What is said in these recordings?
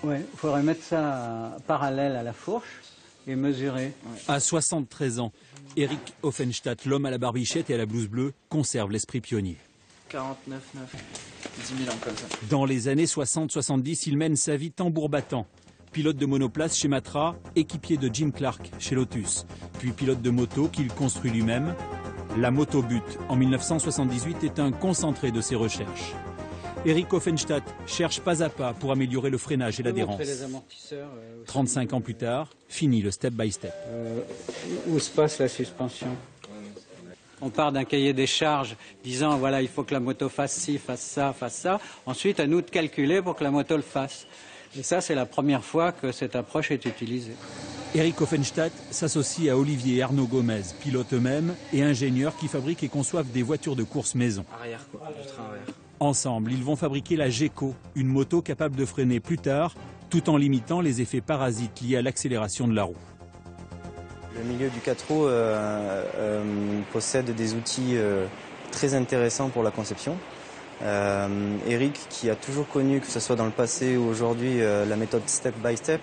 Oui, il faudrait mettre ça parallèle à la fourche et mesurer. À 73 ans, Eric Offenstadt, l'homme à la barbichette et à la blouse bleue, conserve l'esprit pionnier. 49, 9, 10 000 ans comme ça. Dans les années 60-70, il mène sa vie tambour battant. Pilote de monoplace chez Matra, équipier de Jim Clark chez Lotus, puis pilote de moto qu'il construit lui-même. La Motobut, en 1978, est un concentré de ses recherches. Eric Offenstadt cherche pas à pas pour améliorer le freinage et l'adhérence. 35 ans plus tard, fini le step by step. Où se passe la suspension? On part d'un cahier des charges disant voilà, il faut que la moto fasse ci, fasse ça, fasse ça. Ensuite, à nous de calculer pour que la moto le fasse. Et ça, c'est la première fois que cette approche est utilisée. Eric Offenstadt s'associe à Olivier et Arnaud Gomez, pilotes eux-mêmes et ingénieurs qui fabriquent et conçoivent des voitures de course maison. Arrière, quoi, du train arrière. Ensemble, ils vont fabriquer la Geco, une moto capable de freiner plus tard, tout en limitant les effets parasites liés à l'accélération de la roue. Le milieu du 4 roues possède des outils très intéressants pour la conception. Eric, qui a toujours connu, que ce soit dans le passé ou aujourd'hui, la méthode step by step,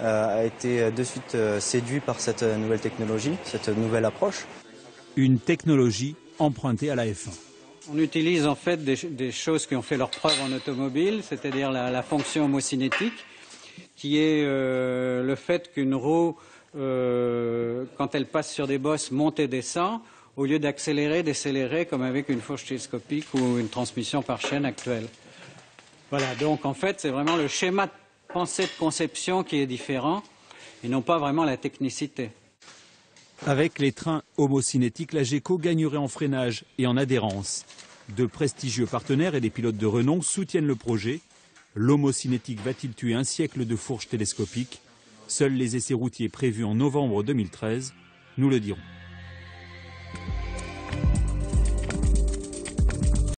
a été de suite séduit par cette nouvelle technologie, cette nouvelle approche. Une technologie empruntée à la F1. On utilise en fait des choses qui ont fait leur preuve en automobile, c'est-à-dire la fonction homocinétique, qui est le fait qu'une roue, quand elle passe sur des bosses, monte et descend, au lieu d'accélérer, décélérer comme avec une fourche télescopique ou une transmission par chaîne actuelle. Voilà, donc en fait c'est vraiment le schéma de pensée de conception qui est différent et non pas vraiment la technicité. Avec les trains homocinétiques, la Geco gagnerait en freinage et en adhérence. De prestigieux partenaires et des pilotes de renom soutiennent le projet. L'homocinétique va-t-il tuer un siècle de fourches télescopiques? Seuls les essais routiers prévus en novembre 2013 nous le diront.